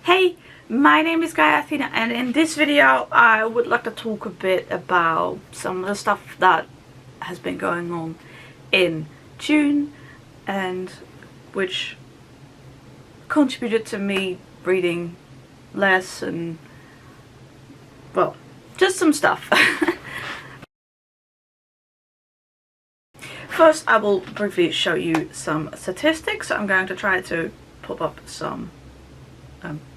Hey, my name is Gaia Athena, and in this video I would like to talk a bit about some of the stuff that has been going on in June and which contributed to me reading less and, well, just some stuff. First, I will briefly show you some statistics. I'm going to try to pop up some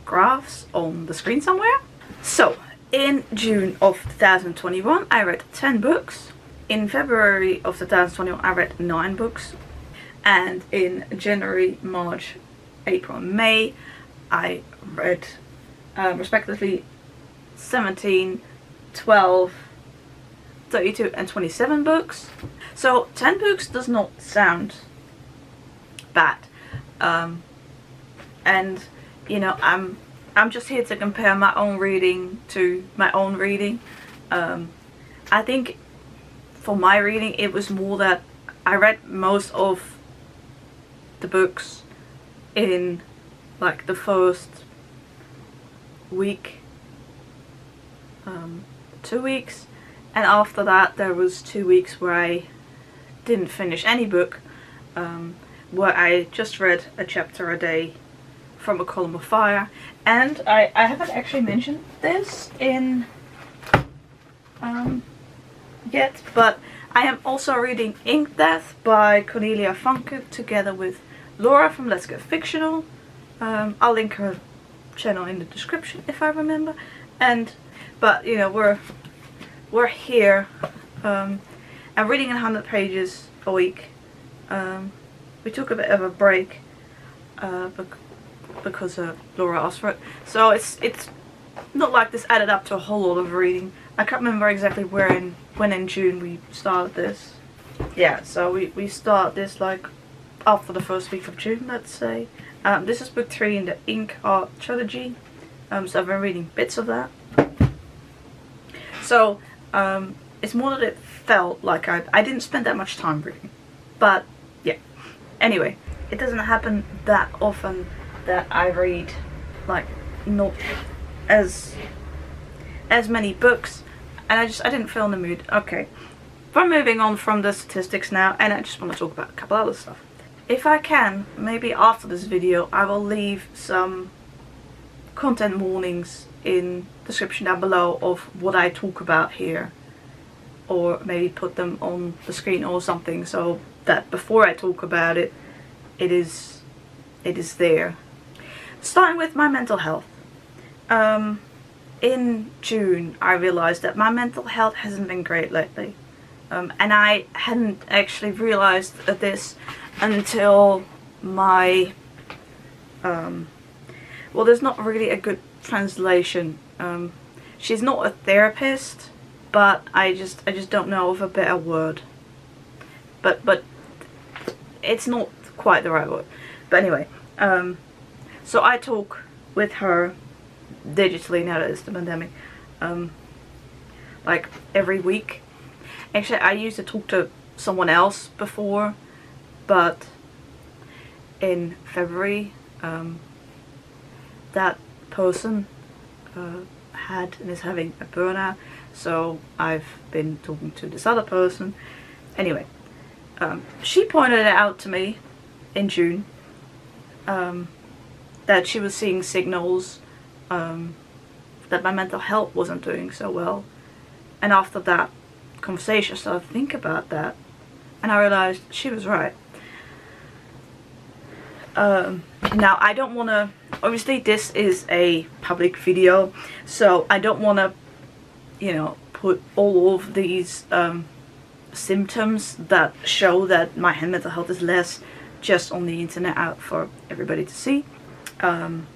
graphs on the screen somewhere. So, in June of 2021, I read 10 books. In February of 2021, I read 9 books. And in January, March, April, and May, I read respectively 17, 12, 32, and 27 books. So 10 books does not sound bad. And you know, I'm just here to compare my own reading to my own reading. I think for my reading it was more that I read most of the books in like the first week, 2 weeks, and after that there was 2 weeks where I didn't finish any book, where I just read a chapter a day from A Column of Fire. And I haven't actually mentioned this in yet, but I am also reading Ink Death by Cornelia Funke together with Laura from Let's Get Fictional. I'll link her channel in the description if I remember. But you know, we're here. I'm reading 100 pages a week. We took a bit of a break because Laura asked for it, so it's not like this added up to a whole lot of reading. I can't remember exactly when in June we started this. Yeah, so we start this like after the first week of June, let's say. This is book 3 in the Ink Art trilogy, so I've been reading bits of that. So it's more that it felt like I didn't spend that much time reading, but yeah. Anyway, it doesn't happen that often that I read like not as many books, and I didn't feel in the mood. Okay, we're moving on from the statistics now, and I just want to talk about a couple other stuff. If I can, maybe after this video I will leave some content warnings in the description down below of what I talk about here, or maybe put them on the screen or something, so that before I talk about it, it is there. Starting with my mental health. In June I realized that my mental health hasn't been great lately, and I hadn't actually realized this until my well, there's not really a good translation. She's not a therapist, but I just don't know of a better word. But it's not quite the right word. But anyway, so I talk with her digitally now that it's the pandemic, like every week. Actually, I used to talk to someone else before, but in February, that person had and is having a burnout, so I've been talking to this other person. Anyway, she pointed it out to me in June, that she was seeing signals that my mental health wasn't doing so well. And after that conversation I started to think about that, and I realized she was right. Now I don't want to, obviously this is a public video, so I don't want to, you know, put all of these symptoms that show that my mental health is less just on the internet out for everybody to see. And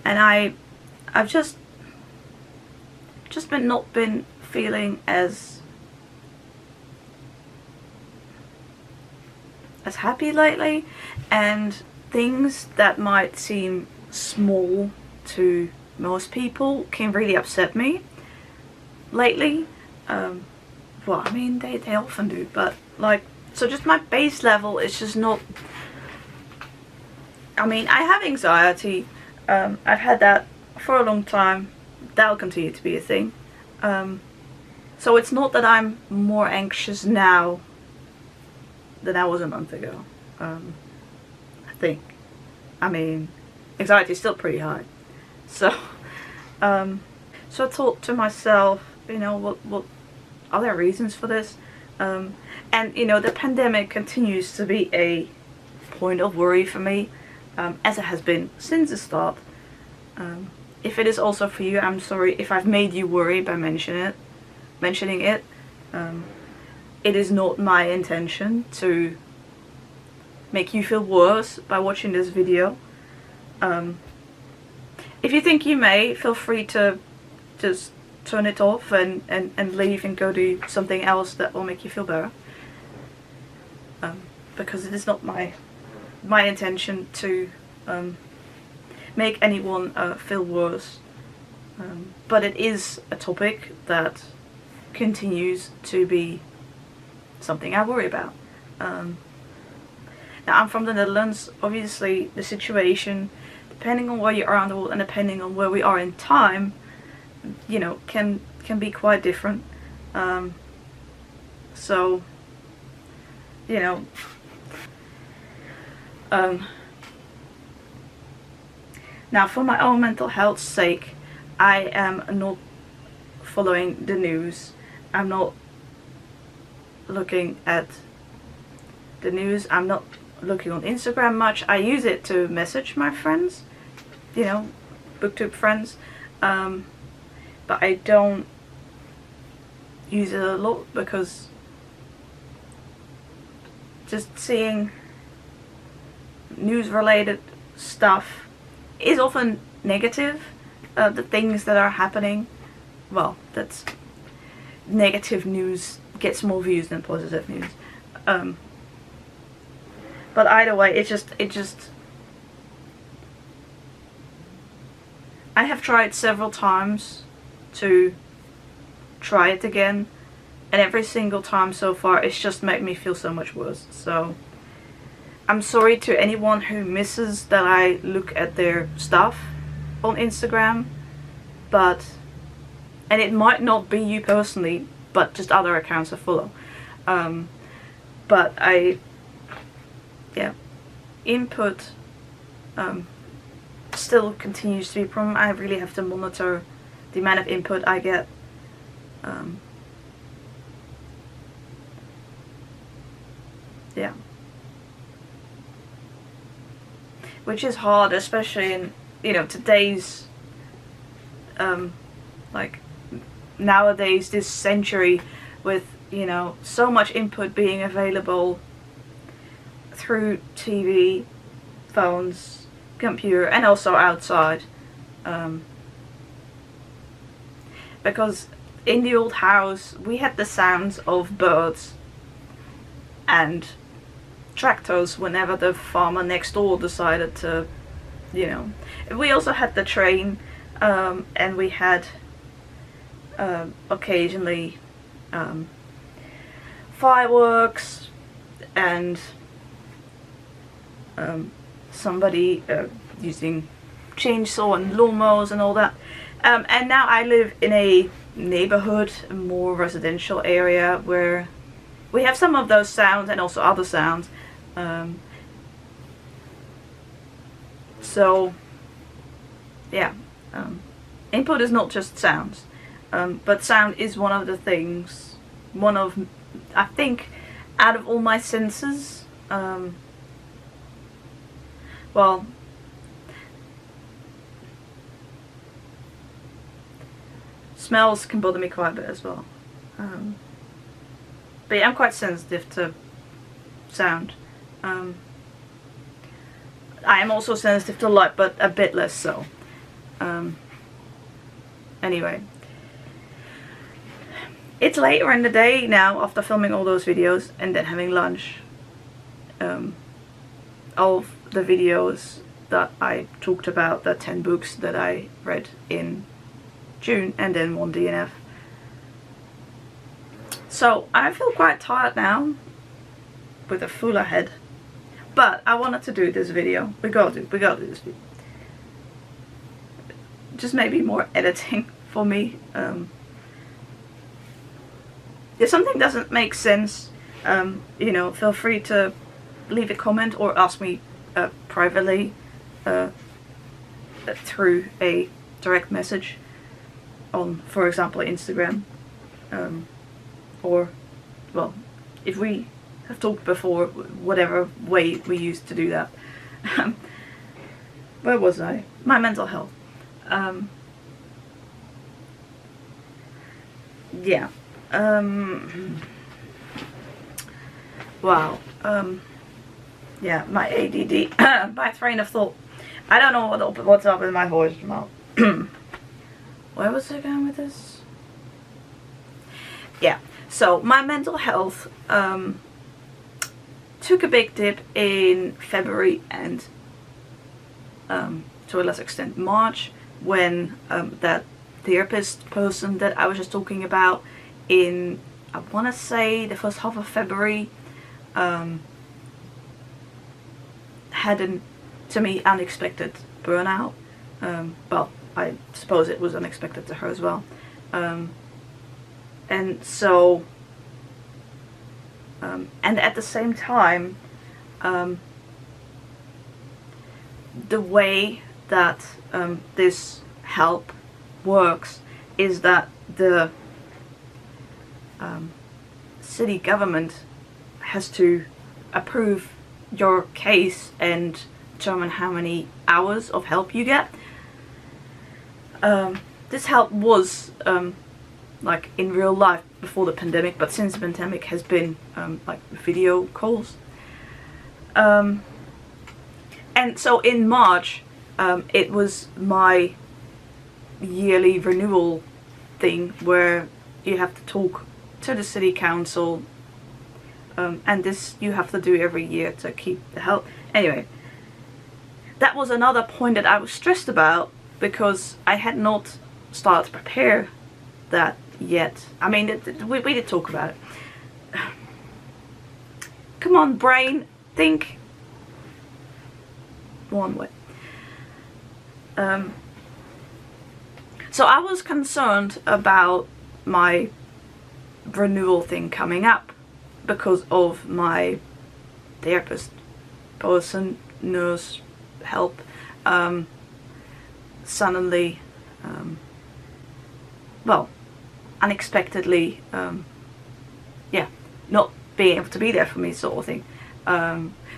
I've just not been feeling as happy lately, and things that might seem small to most people can really upset me lately. Well, I mean, they often do, but like, so just my base level is just not, I mean, I have anxiety, I've had that for a long time. That'll continue to be a thing. So it's not that I'm more anxious now than I was a month ago. I think. I mean, anxiety is still pretty high. So, so I thought to myself, you know, what are there reasons for this? And you know, the pandemic continues to be a point of worry for me, as it has been since the start. If it is also for you, I'm sorry if I've made you worry by mentioning it. It is not my intention to make you feel worse by watching this video. If you think you may, feel free to just turn it off and leave and go do something else that will make you feel better. Because it is not my intention to make anyone feel worse. But it is a topic that continues to be something I worry about. Now, I'm from the Netherlands. Obviously the situation, depending on where you are in the world and depending on where we are in time, you know, can be quite different. So, you know, now for my own mental health's sake, I am not following the news. I'm not looking at the news. I'm not looking on Instagram much. I use it to message my friends, you know, booktube friends, but I don't use it a lot because just seeing news related stuff is often negative. The things that are happening, well, that's negative news gets more views than positive news. But either way, it just I have tried several times to try it again, and every single time so far it's just made me feel so much worse. So I'm sorry to anyone who misses that I look at their stuff on Instagram, and it might not be you personally, but just other accounts I follow. But input still continues to be a problem. I really have to monitor the amount of input I get. Yeah. Which is hard, especially in, you know, today's, like, nowadays, this century, with, you know, so much input being available through TV, phones, computer, and also outside. Because in the old house we had the sounds of birds and tractors whenever the farmer next door decided to, you know. We also had the train, and we had occasionally fireworks and somebody using chainsaw and lawnmowers and all that. And now I live in a neighborhood, a more residential area, where we have some of those sounds and also other sounds. So yeah, input is not just sounds, but sound is one of the things, I think, out of all my senses, well, smells can bother me quite a bit as well. But yeah, I'm quite sensitive to sound. I am also sensitive to light, but a bit less so. Anyway, it's later in the day now after filming all those videos and then having lunch. Of the videos that I talked about, the 10 books that I read in June, and then one DNF. So I feel quite tired now, with a fuller head, but I wanted to do this video. We gotta do this video. just maybe more editing for me. If something doesn't make sense, you know, feel free to leave a comment or ask me privately through a direct message on, for example, Instagram, or, well, if we have talked before, whatever way we used to do that. Where was I? My mental health. Yeah. Wow. Yeah, my ADD, my train of thought. I don't know what's up with my voice now. Where was I going with this? Yeah, so my mental health took a big dip in February and to a lesser extent March, when that therapist person that I was just talking about in, I want to say the first half of February, had an, to me, unexpected burnout. Well, I suppose it was unexpected to her as well. And so, and at the same time, the way that this help works is that the city government has to approve your case and determine how many hours of help you get. This help was like in real life before the pandemic, but since the pandemic has been like video calls. And so in March, it was my yearly renewal thing where you have to talk to the city council, and this you have to do every year to keep the help. Anyway, that was another point that I was stressed about, because I had not started to prepare that yet. I mean, we did talk about it. Come on, brain, think one way. So I was concerned about my renewal thing coming up because of my therapist person, nurse, help, suddenly, well, unexpectedly, yeah, not being able to be there for me, sort of thing.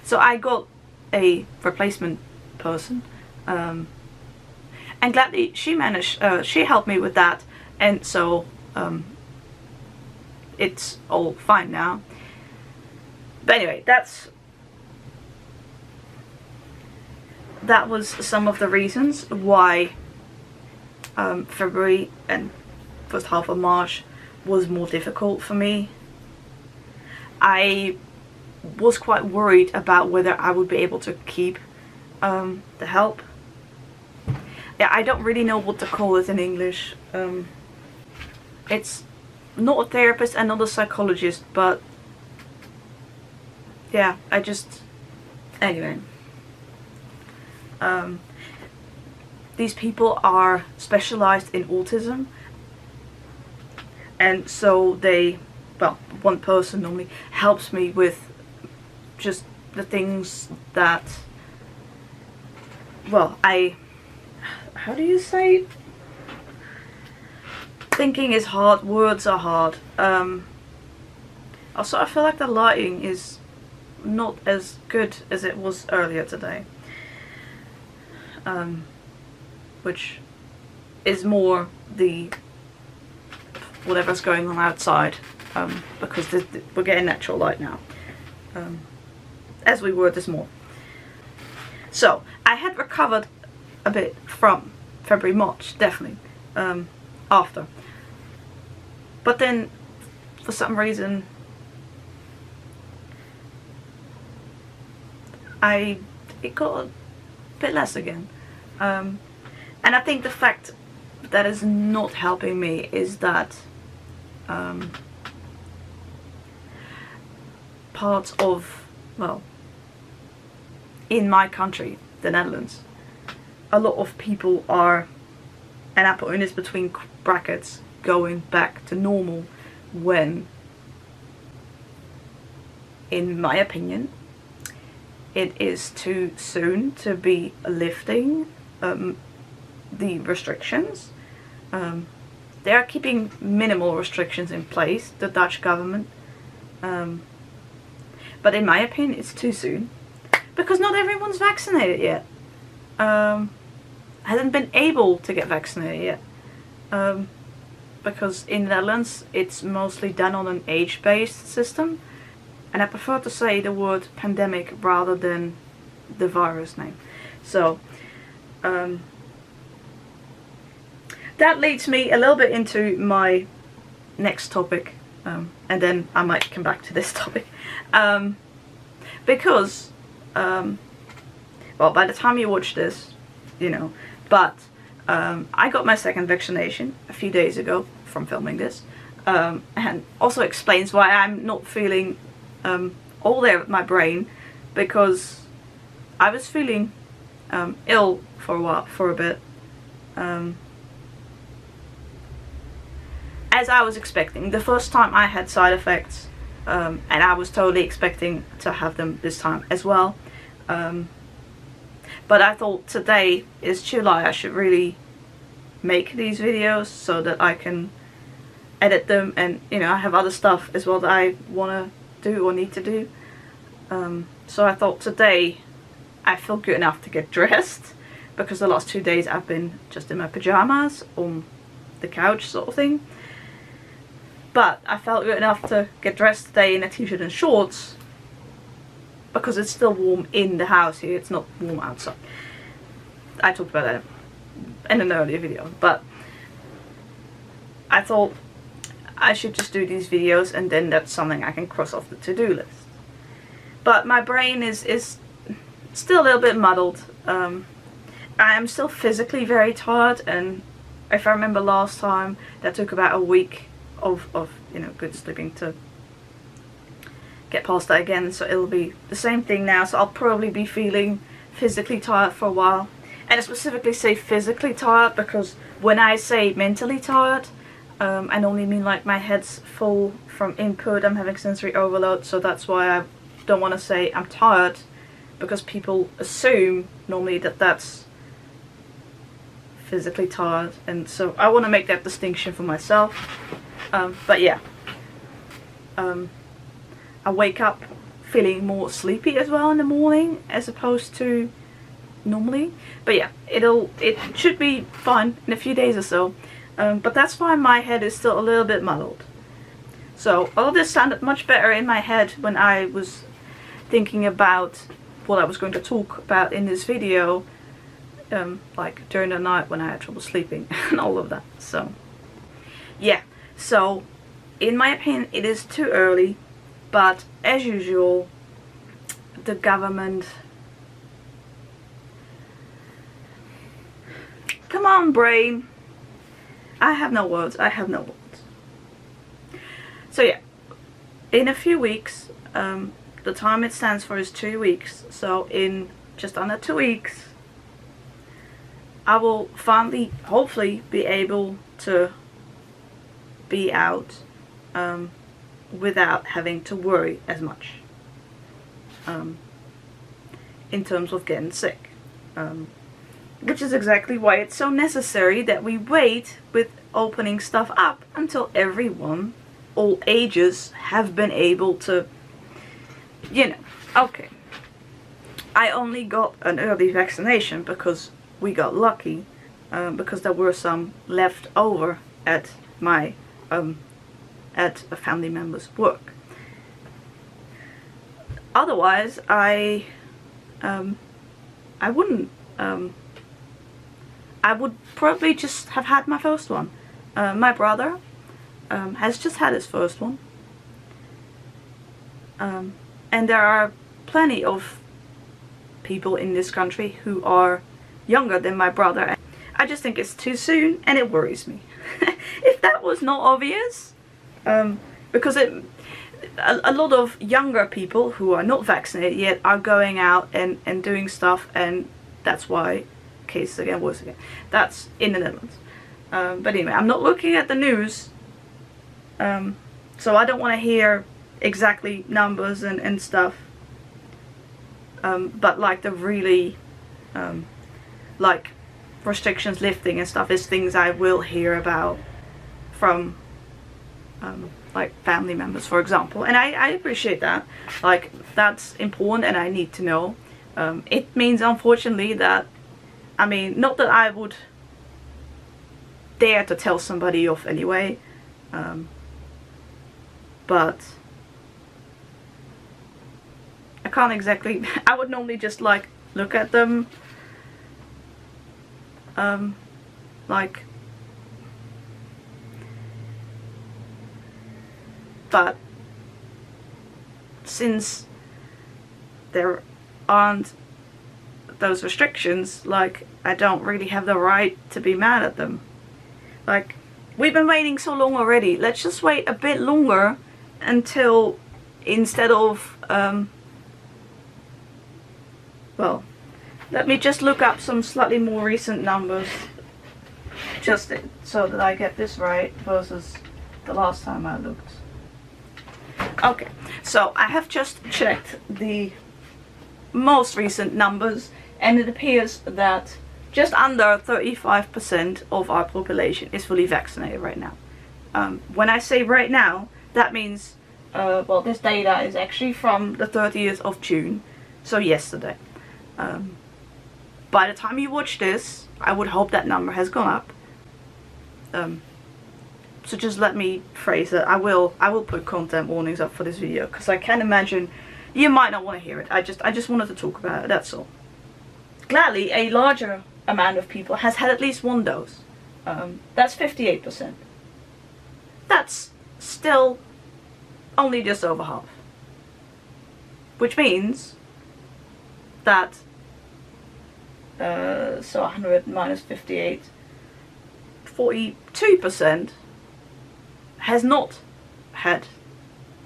So I got a replacement person, and gladly she managed, she helped me with that, and so it's all fine now. But anyway, that was some of the reasons why February and first half of March was more difficult for me. I was quite worried about whether I would be able to keep the help. Yeah, I don't really know what to call it in English. It's not a therapist and not a psychologist, but yeah, I just, anyway. These people are specialized in autism, and so they, well, one person normally helps me with just the things that, well, how do you say, thinking is hard, words are hard. Also, I feel like the lighting is not as good as it was earlier today, which is more the whatever's going on outside, because we're getting natural light now, as we were this morning. So I had recovered a bit from February, March, definitely, after, but then for some reason it got a bit less again, and I think the fact that is not helping me is that parts of, well, in my country, the Netherlands, a lot of people are and I put in this between brackets, going back to normal, when, in my opinion, it is too soon to be lifting the restrictions. They are keeping minimal restrictions in place, the Dutch government. But in my opinion, it's too soon. Because not everyone's vaccinated yet. Hasn't been able to get vaccinated yet. Because in the Netherlands, it's mostly done on an age-based system. And I prefer to say the word pandemic rather than the virus name. So, that leads me a little bit into my next topic. And then I might come back to this topic. Because, well, by the time you watch this, you know, but I got my second vaccination a few days ago from filming this. And also explains why I'm not feeling all there with my brain, because I was feeling ill for a bit, as I was expecting. The first time I had side effects, and I was totally expecting to have them this time as well, but I thought today is July, I should really make these videos so that I can edit them, and you know, I have other stuff as well that I want to do or need to do. So I thought today I feel good enough to get dressed, because the last 2 days I've been just in my pajamas on the couch sort of thing. But I felt good enough to get dressed today in a t-shirt and shorts, because it's still warm in the house here, it's not warm outside. I talked about that in an earlier video, but I thought I should just do these videos, and then that's something I can cross off the to-do list. But my brain is still a little bit muddled. I am still physically very tired, and if I remember last time, that took about a week of you know, good sleeping to get past that again, so it'll be the same thing now. So I'll probably be feeling physically tired for a while. And I specifically say physically tired because when I say mentally tired, I normally mean like my head's full from input, I'm having sensory overload, so that's why I don't want to say I'm tired, because people assume normally that that's physically tired, and so I want to make that distinction for myself. But yeah, I wake up feeling more sleepy as well in the morning as opposed to normally. But yeah, it should be fine in a few days or so. But that's why my head is still a little bit muddled. So all this sounded much better in my head when I was thinking about what I was going to talk about in this video, like during the night when I had trouble sleeping and all of that. So yeah, so in my opinion it is too early, but as usual the government, come on brain, I have no words, So yeah, in a few weeks, the time it stands for is 2 weeks, so in just under 2 weeks I will finally, hopefully, be able to be out without having to worry as much in terms of getting sick. Which is exactly why it's so necessary that we wait with opening stuff up until everyone, all ages, have been able to, you know. Okay, I only got an early vaccination because we got lucky, because there were some left over at my at a family member's work. Otherwise I wouldn't, I would probably just have had my first one. My brother has just had his first one, and there are plenty of people in this country who are younger than my brother. I just think it's too soon, and it worries me. If that was not obvious, because a lot of younger people who are not vaccinated yet are going out and doing stuff, and that's why cases are getting worse again. That's in the Netherlands. But anyway, I'm not looking at the news, so I don't want to hear exactly numbers and stuff. But like the really like restrictions lifting and stuff is things I will hear about from like family members, for example, and I appreciate that. Like, that's important and I need to know. It means, unfortunately, that, I mean, not that I would dare to tell somebody off anyway, but I can't exactly, I would normally just like look at them like, but since there aren't those restrictions, like, I don't really have the right to be mad at them. Like, we've been waiting so long already, let's just wait a bit longer until, instead of well, let me just look up some slightly more recent numbers, just so that I get this right versus the last time I looked. Okay, so I have just checked the most recent numbers, and it appears that just under 35% of our population is fully vaccinated right now. When I say right now, that means, well, this data is actually from the 30th of June, so yesterday. By the time you watch this, I would hope that number has gone up. So just let me phrase that. I will put content warnings up for this video, because I can imagine you might not want to hear it. I just wanted to talk about it, that's all. Gladly, a larger amount of people has had at least one dose. That's 58%. That's still only just over half. Which means that, so 100 minus 58, 42% has not had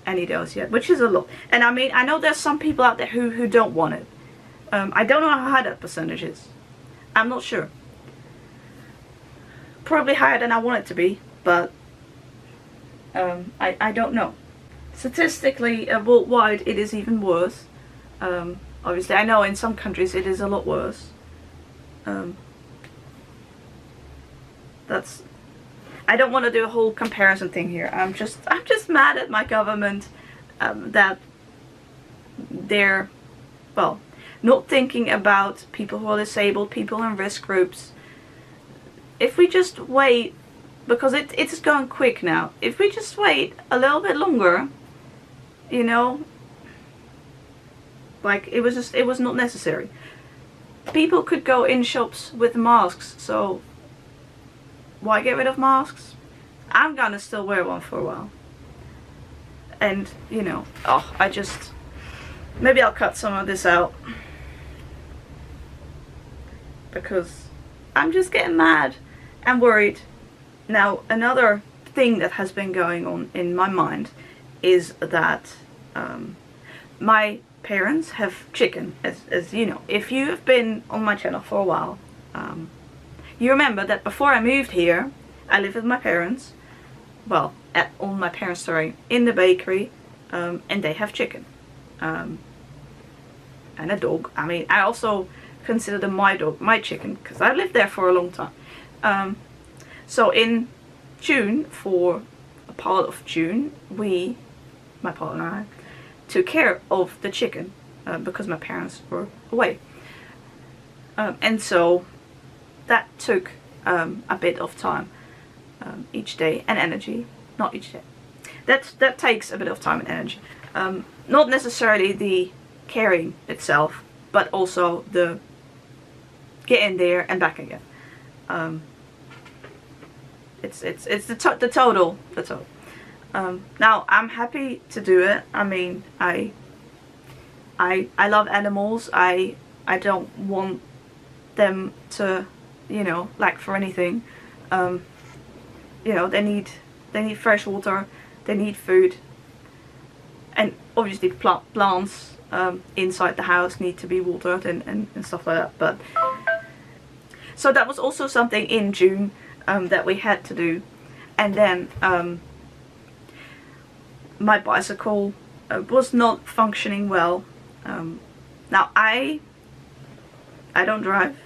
any dose yet, which is a lot. And I mean, I know there's some people out there who don't want it. I don't know how high that percentage is. I'm not sure. Probably higher than I want it to be, but I don't know. Statistically, worldwide, it is even worse. Obviously, I know in some countries it is a lot worse. That's, I don't want to do a whole comparison thing here. I'm just mad at my government, that they're, well, not thinking about people who are disabled, people in risk groups. If we just wait, because it's going quick now, if we just wait a little bit longer, you know, like, it was not necessary. People could go in shops with masks, so why get rid of masks? I'm gonna still wear one for a while. And, you know, oh, maybe I'll cut some of this out, because I'm just getting mad and worried. Now, another thing that has been going on in my mind is that my parents have chicken, as you know. If you have been on my channel for a while, you remember that before I moved here, I lived with my parents, well, on my parents' sorry, in the bakery, and they have chicken, and a dog. I mean, I also consider them my dog, my chicken, because I lived there for a long time. So in June, for a part of June, my partner and I, took care of the chicken, because my parents were away. And so that took a bit of time each day, and energy. Not each day. That takes a bit of time and energy. Not necessarily the caring itself, but also the getting there and back again. It's the total. Now I'm happy to do it. I mean, I love animals. I don't want them to, you know, lack for anything. You know, they need fresh water, they need food, and obviously plants inside the house need to be watered and stuff like that. But so that was also something in June that we had to do, and then my bicycle was not functioning well. Now I don't drive,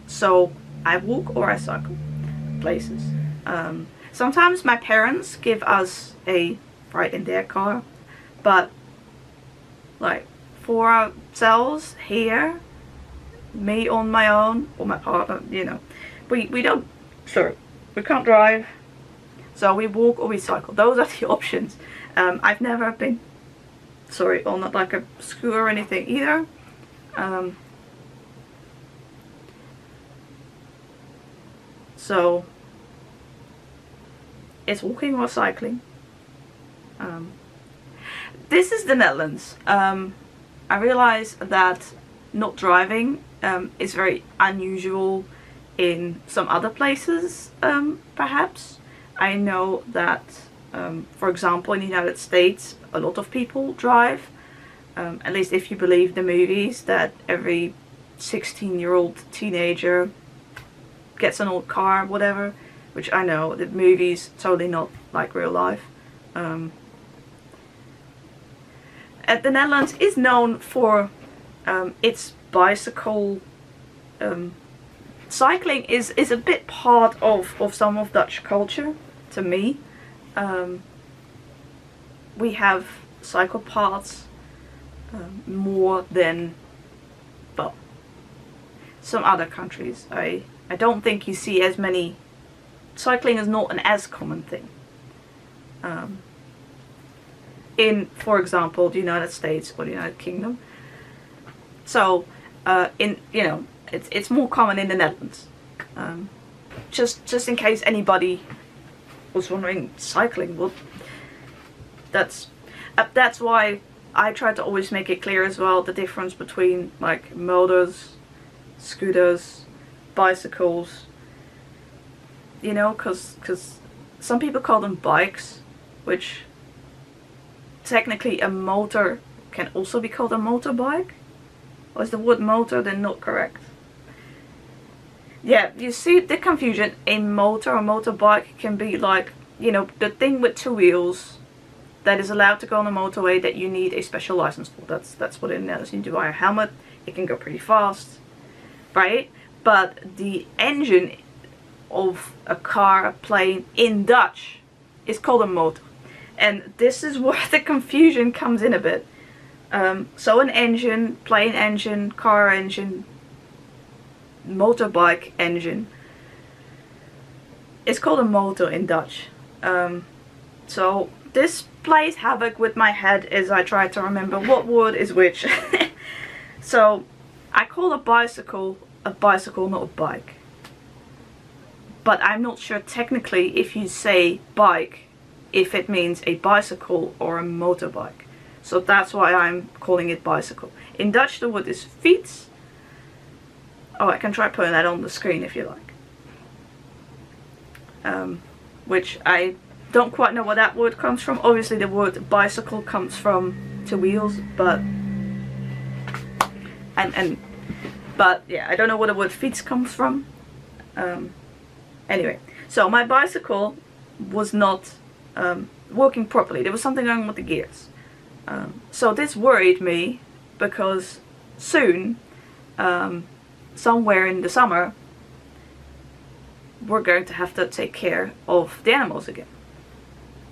so I walk or I cycle places. Sometimes my parents give us a ride in their car, but like for ourselves here, me on my own or my partner, you know, we don't, sorry, we can't drive, so we walk or we cycle. Those are the options. I've never been, sorry, on like a scooter or anything either. So it's walking or cycling. This is the Netherlands. I realize that not driving is very unusual in some other places, perhaps. I know that, for example, in the United States, a lot of people drive. At least if you believe the movies, that every 16-year-old teenager gets an old car, whatever. Which I know, the movies totally not like real life. The Netherlands is known for its bicycle. Cycling is a bit part of some of Dutch culture, to me. We have cycle paths more than, well, some other countries. I don't think you see as many. Cycling is not an as common thing. In, for example, the United States or the United Kingdom. So, in, you know, it's more common in the Netherlands. Just in case anybody was wondering, cycling, well, that's why I try to always make it clear as well, the difference between like motors, scooters, bicycles. You know, because some people call them bikes, which technically a motor can also be called a motorbike. Or is the word motor then not correct? Yeah, you see the confusion. A motor or motorbike can be like, you know, the thing with two wheels that is allowed to go on a motorway that you need a special license for. That's what it is. You need to buy a helmet. It can go pretty fast, right? But the engine of a car, a plane in Dutch is called a motor, and this is where the confusion comes in a bit. So an engine, plane engine, car engine, motorbike engine is called a motor in Dutch. So this plays havoc with my head as I try to remember what word is which. So I call a bicycle, not a bike. But I'm not sure technically if you say bike, if it means a bicycle or a motorbike. So that's why I'm calling it bicycle. In Dutch the word is fiets. Oh, I can try putting that on the screen if you like. Which I don't quite know where that word comes from. Obviously the word bicycle comes from two wheels, but but yeah, I don't know where the word fiets comes from. Anyway, so my bicycle was not working properly. There was something wrong with the gears. So this worried me because soon, somewhere in the summer, we're going to have to take care of the animals again.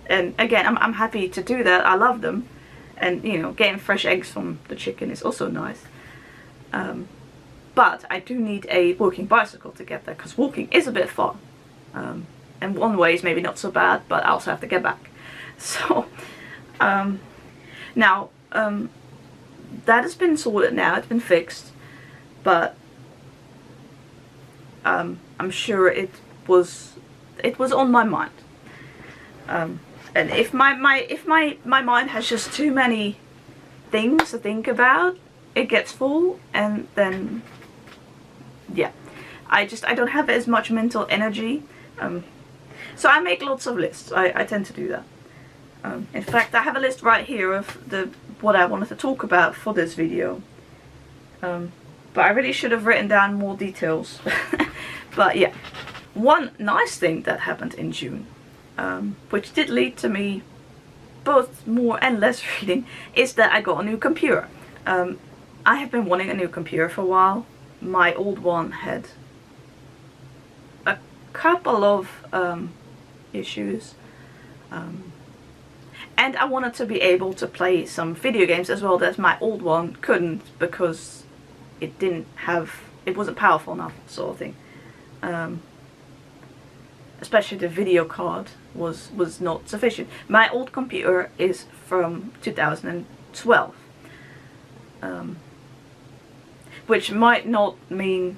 And again, I'm happy to do that. I love them. And, you know, getting fresh eggs from the chicken is also nice. But I do need a working bicycle to get there, because walking is a bit far. And one way is maybe not so bad, but I also have to get back. So, now, that has been sorted now, it's been fixed, but I'm sure it was on my mind. And if my mind has just too many things to think about, it gets full, and then yeah, I don't have as much mental energy. So I make lots of lists. I tend to do that. In fact, I have a list right here of what I wanted to talk about for this video. but I really should have written down more details. But yeah, one nice thing that happened in June, which did lead to me both more and less reading, is that I got a new computer. I have been wanting a new computer for a while. My old one had a couple of issues, and I wanted to be able to play some video games as well that my old one couldn't, because it wasn't powerful enough, sort of thing. Especially the video card was not sufficient. My old computer is from 2012, which might not mean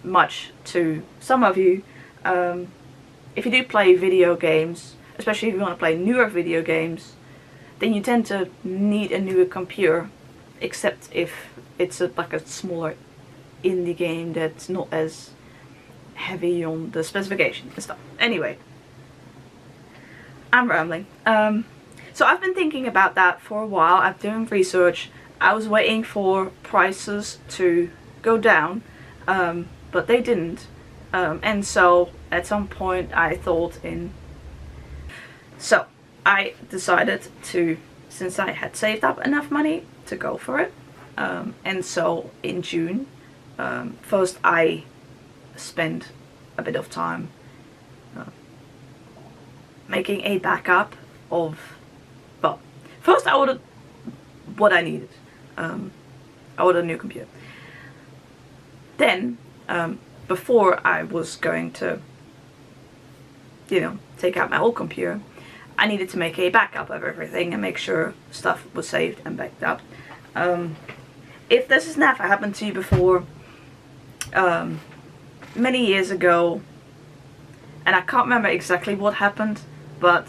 much to some of you. If you do play video games, especially if you want to play newer video games, then you tend to need a newer computer, except if it's like a smaller indie game that's not as heavy on the specifications and stuff. Anyway, I'm rambling. So I've been thinking about that for a while. I'm doing research. I was waiting for prices to go down, but they didn't. And so at some point I thought so I decided to, since I had saved up enough money, to go for it. And so in June, first I spent a bit of time making a backup of, well, first I ordered what I needed. I ordered a new computer. Then, before I was going to, take out my old computer, I needed to make a backup of everything and make sure stuff was saved and backed up. If this has never happened to you before, many years ago, and I can't remember exactly what happened, but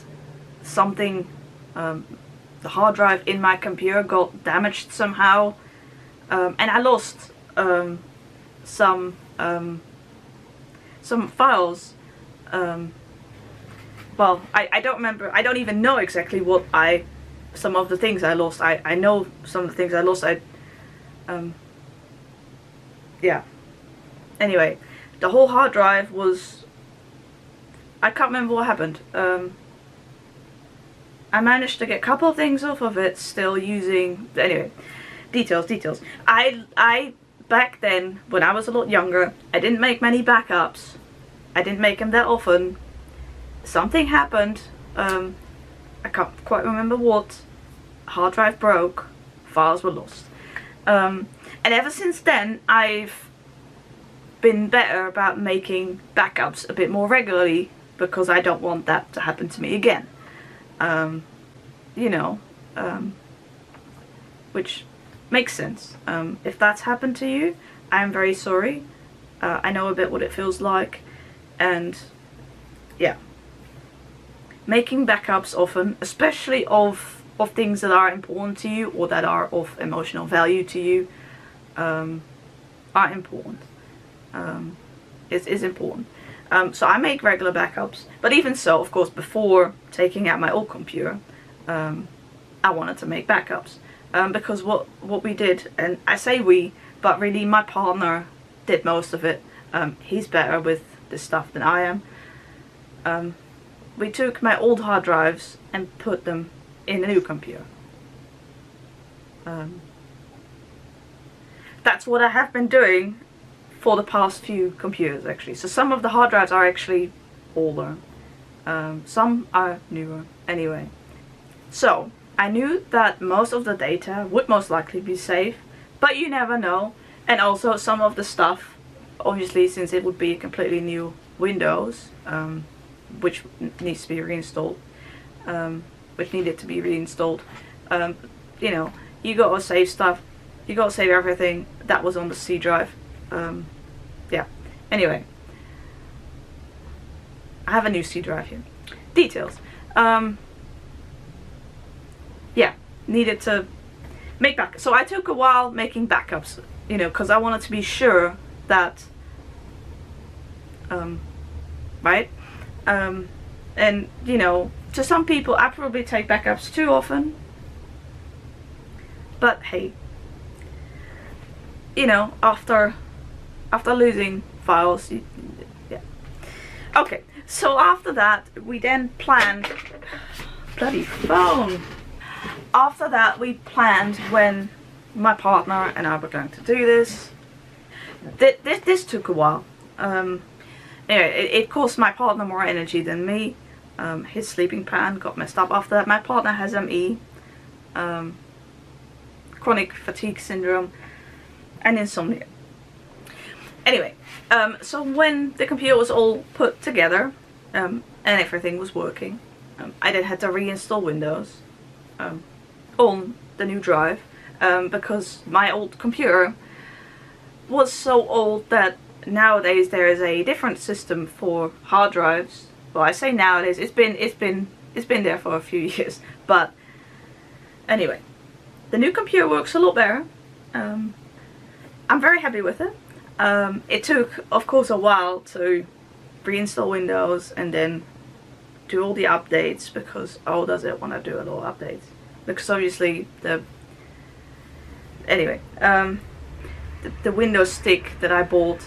something, the hard drive in my computer got damaged somehow, and I lost some files. Well, I don't remember, I don't even know exactly what some of the things I lost. I know some of the things I lost. Yeah. Anyway, the whole hard drive was, I can't remember what happened. I managed to get a couple of things off of it still using, anyway, details. I back then, when I was a lot younger, I didn't make many backups. I didn't make them that often. Something happened, I can't quite remember what. Hard drive broke, files were lost. And ever since then, I've been better about making backups a bit more regularly, because I don't want that to happen to me again. Which makes sense. If that's happened to you, I'm very sorry. I know a bit what it feels like, and yeah. Making backups often, especially of things that are important to you or that are of emotional value to you, are important. It is important. So I make regular backups, but even so, of course, before taking out my old computer, I wanted to make backups, because what we did, and I say we, but really my partner did most of it. He's better with this stuff than I am. We took my old hard drives and put them in a new computer. That's what I have been doing for the past few computers, actually. So some of the hard drives are actually older, some are newer. Anyway, so I knew that most of the data would most likely be safe, but you never know. And also some of the stuff, obviously, since it would be a completely new Windows, which needs to be reinstalled, which needed to be reinstalled, you gotta save stuff, you gotta save everything that was on the C drive. Yeah, anyway, I have a new C drive here. Details. Yeah, needed to make backups. So I took a while making backups, because I wanted to be sure that, right? And, to some people I probably take backups too often, but hey, you know, after losing files, yeah. Okay, so after that, we then planned, bloody phone. After that, we planned when my partner and I were going to do this. This took a while. Anyway, it cost my partner more energy than me. His sleeping pattern got messed up after that. My partner has ME, chronic fatigue syndrome, and insomnia. Anyway, so when the computer was all put together and everything was working, I then had to reinstall Windows on the new drive because my old computer was so old that nowadays there is a different system for hard drives. Well, I say nowadays, it's been there for a few years, but anyway, the new computer works a lot better. I'm very happy with it. It took, of course, a while to reinstall Windows and then do all the updates, because oh, does it want to do a lot of updates? Because obviously the Windows stick that I bought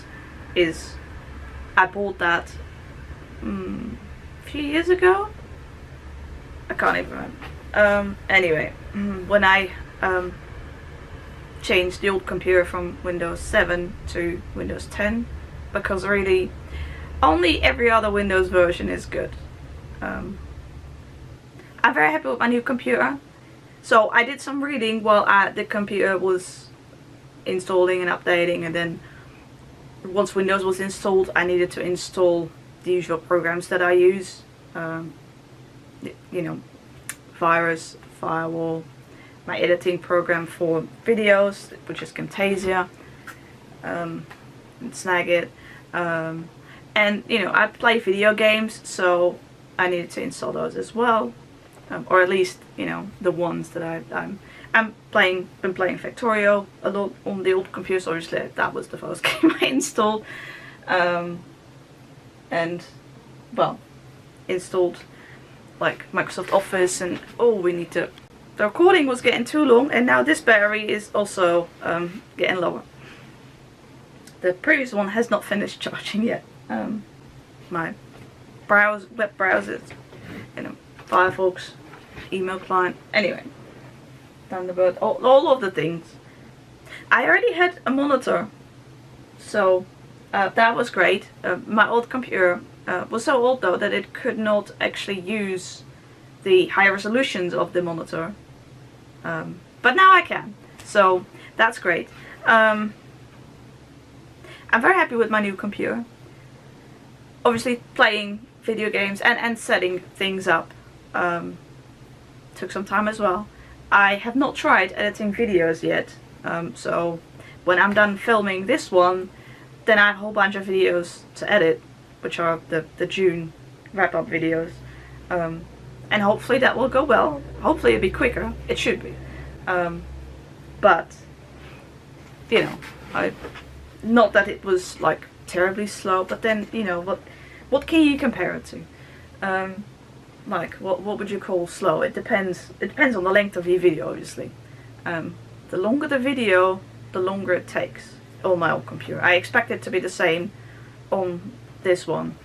that a few years ago. I can't even remember. Anyway, when I changed the old computer from Windows 7 to Windows 10, because really only every other Windows version is good. I'm very happy with my new computer. So I did some reading while the computer was installing and updating, and then once Windows was installed, I needed to install the usual programs that I use. You know, virus, firewall, my editing program for videos, which is Camtasia, and Snagit, and you know, I play video games, so I needed to install those as well, or at least, you know, the ones that been playing Factorio a lot on the old computers. Obviously that was the first game I installed, and well, installed like Microsoft Office, and oh, the recording was getting too long, and now this battery is also getting lower. The previous one has not finished charging yet. My web browser, you know, Firefox, email client, anyway, Thunderbird, all of the things. I already had a monitor, so that was great. My old computer was so old though that it could not actually use the high resolutions of the monitor, but now I can, so that's great. I'm very happy with my new computer. Obviously playing video games and setting things up took some time as well. I have not tried editing videos yet, so when I'm done filming this one, then I have a whole bunch of videos to edit, which are the June wrap-up videos, and hopefully that will go well. Hopefully it'll be quicker. It should be, but you know, not that it was like terribly slow, but then, you know, what can you compare it to? Like what would you call slow? It depends on the length of your video, obviously. The longer the video, the longer it takes on my old computer. I expect it to be the same on this one,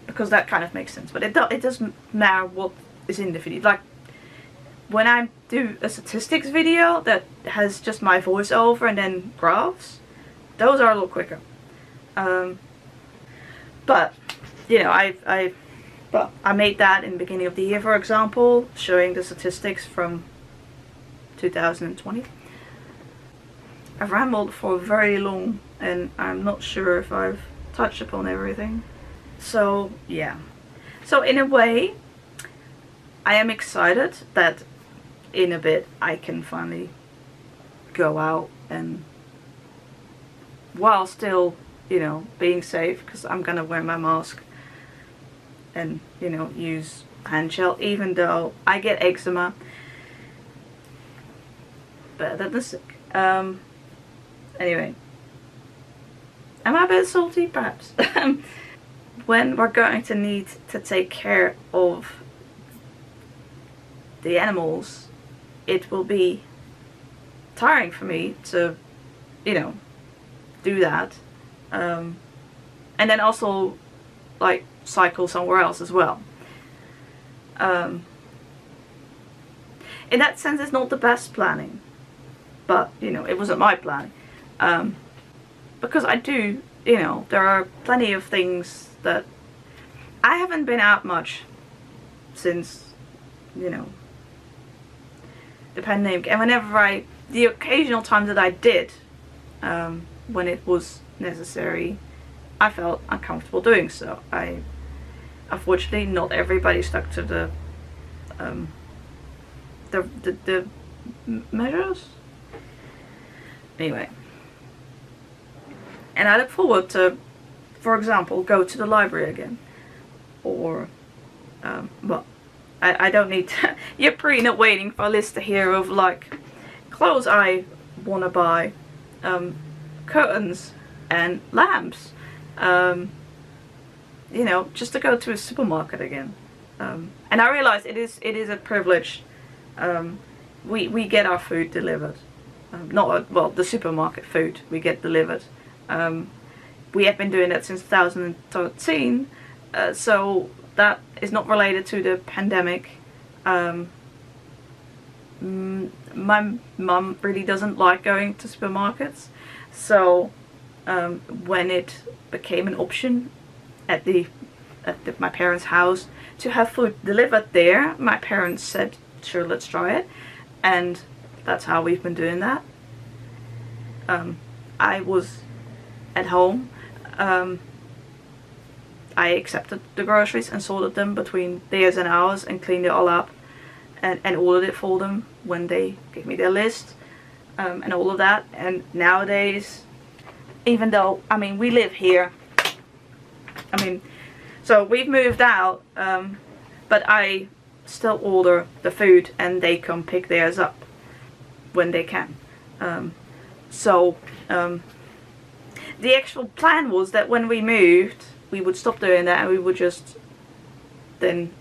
because that kind of makes sense, but it doesn't matter what is in the video. Like when I do a statistics video that has just my voiceover and then graphs, those are a lot quicker. But you know, I made that in the beginning of the year, for example, showing the statistics from 2020. I've rambled for very long, and I'm not sure if I've touched upon everything. So yeah. So in a way, I am excited that in a bit I can finally go out, and while still, you know, being safe, because I'm gonna wear my mask and, you know, use hand gel, even though I get eczema. Better than sick. Anyway, am I a bit salty? Perhaps. When we're going to need to take care of the animals, it will be tiring for me to you know, do that. And then also, like, cycle somewhere else as well. In that sense, it's not the best planning. But, you know, it wasn't my plan. Because I do, you know, there are plenty of things that... I haven't been out much since, you know, the pandemic. And whenever the occasional time that I did, when it was necessary, I felt uncomfortable doing so. Unfortunately, not everybody stuck to the measures. Anyway, and I look forward to, for example, go to the library again, or well, I don't need to, you're probably not waiting for a list here of like clothes I want to buy, curtains and lamps, you know, just to go to a supermarket again. And I realize it is a privilege. We get our food delivered. Well, the supermarket food we get delivered. We have been doing that since 2013, so that is not related to the pandemic. My mum really doesn't like going to supermarkets, so when it became an option at my parents' house to have food delivered there, my parents said, sure, let's try it, and that's how we've been doing that. I was at home. I accepted the groceries and sorted them between theirs and ours and cleaned it all up and ordered it for them when they gave me their list, and all of that. And nowadays, even though, I mean, we live here, I mean, so we've moved out, but I still order the food and they come pick theirs up when they can. The actual plan was that when we moved, we would stop doing that and we would just, then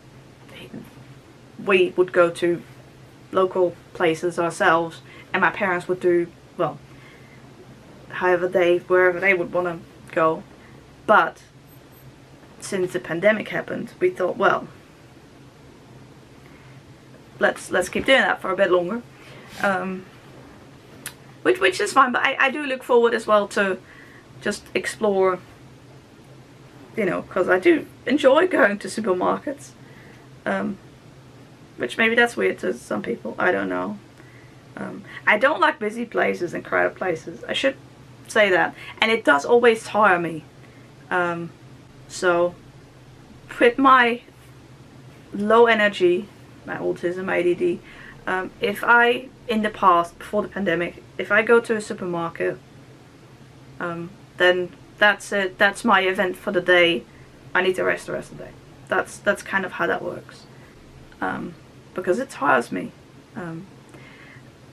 we would go to local places ourselves, and my parents would do, well, wherever they would want to go. But since the pandemic happened, we thought, well, let's keep doing that for a bit longer, which is fine. But I do look forward as well to just explore, you know, because I do enjoy going to supermarkets, which maybe that's weird to some people, I don't know. I don't like busy places and crowded places, I should say that, and it does always tire me. So with my low energy, my autism, ADD, if I, in the past, before the pandemic, if I go to a supermarket, then that's it, that's my event for the day. I need to rest the rest of the day. That's kind of how that works, because it tires me.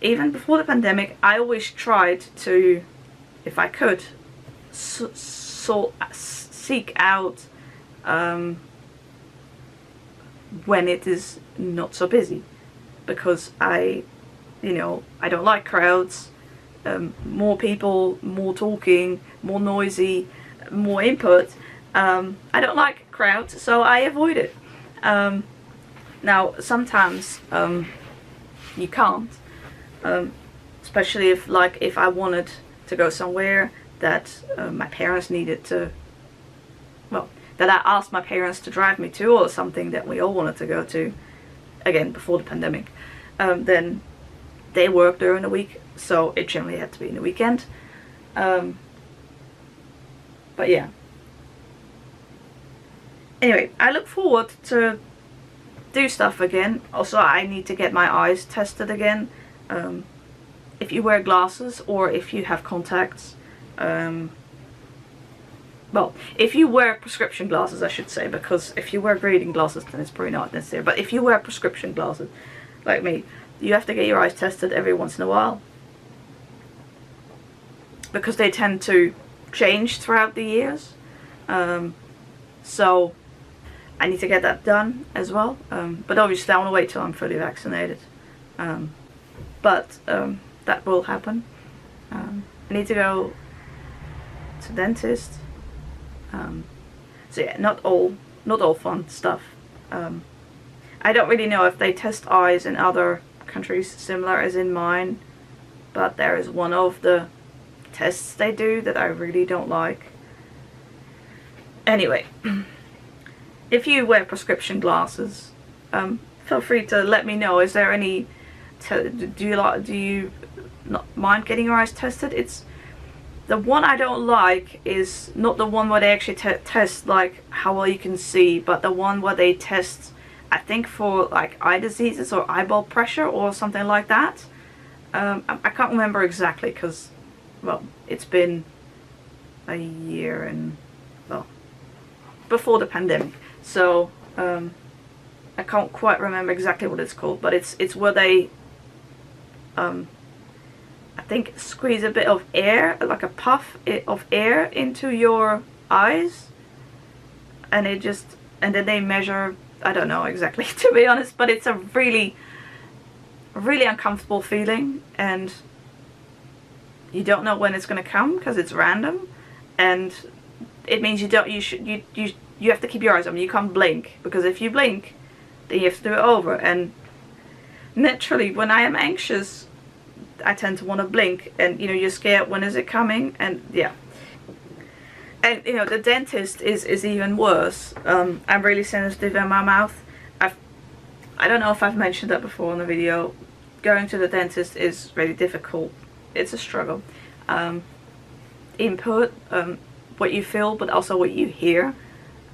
Even before the pandemic, I always tried to, if I could, seek out when it is not so busy, because I don't like crowds, more people, more talking, more noisy, more input. I don't like crowds, so I avoid it. Now sometimes you can't, especially if I wanted to go somewhere that my parents needed to, well, that I asked my parents to drive me to, or something that we all wanted to go to, again before the pandemic, then they work during the week, so it generally had to be in the weekend. But yeah. Anyway, I look forward to do stuff again. Also, I need to get my eyes tested again. If you wear glasses or if you have contacts, well, if you wear prescription glasses, I should say, because if you wear reading glasses, then it's probably not necessary. But if you wear prescription glasses, like me, you have to get your eyes tested every once in a while, because they tend to change throughout the years. So I need to get that done as well. But obviously I want to wait till I'm fully vaccinated. But that will happen. I need to go to dentist. So yeah, not all fun stuff. I don't really know if they test eyes in other countries similar as in mine, but there is one of the tests they do that I really don't like. Anyway, if you wear prescription glasses, feel free to let me know. Is there any? Do you not mind getting your eyes tested? It's the one I don't like is not the one where they actually test like how well you can see, but the one where they test, I think, for like eye diseases or eyeball pressure or something like that. I can't remember exactly because, well, it's been a year and, well, before the pandemic, so I can't quite remember exactly what it's called, but it's where they I think squeeze a bit of air, like a puff of air into your eyes, and then they measure, I don't know exactly to be honest, but it's a really uncomfortable feeling, and you don't know when it's going to come because it's random, and it means you have to keep your eyes open. You can't blink, because if you blink then you have to do it over, and naturally when I am anxious I tend to want to blink, and you know, you're scared, when is it coming, and yeah. And you know, the dentist is even worse. I'm really sensitive in my mouth. I don't know if I've mentioned that before in the video. Going to the dentist is really difficult. It's a struggle. Input, what you feel, but also what you hear.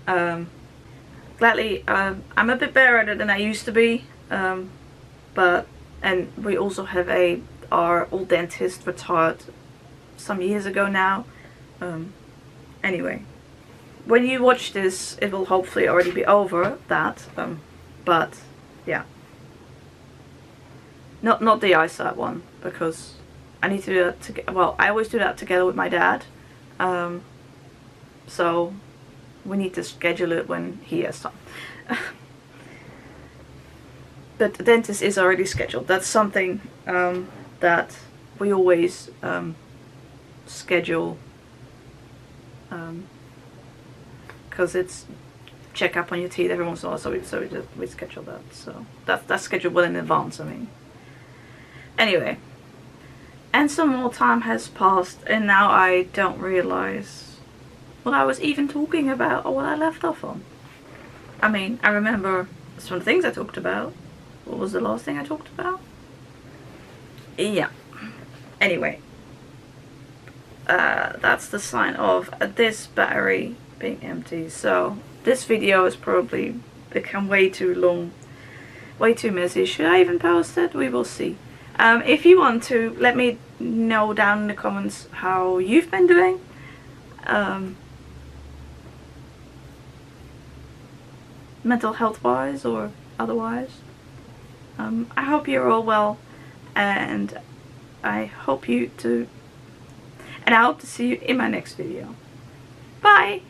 Gladly, I'm a bit better at it than I used to be. And we also have our old dentist retired some years ago now. Anyway, when you watch this, it will hopefully already be over that. But yeah, not the eyesight one, because I need to do that well, I always do that together with my dad. So we need to schedule it when he has time. But the dentist is already scheduled. That's something that we always schedule, because it's check up on your teeth every once in a while, so we schedule that. So that's scheduled well in advance, I mean. Anyway, and some more time has passed, and now I don't realize what I was even talking about or what I left off on. I mean, I remember some things I talked about. What was the last thing I talked about? Yeah. Anyway, that's the sign of this battery being empty. So this video has probably become way too long, way too messy. Should I even post it? We will see. If you want to, let me know down in the comments how you've been doing. Mental health wise or otherwise. I hope you're all well, and I hope to see you in my next video. Bye!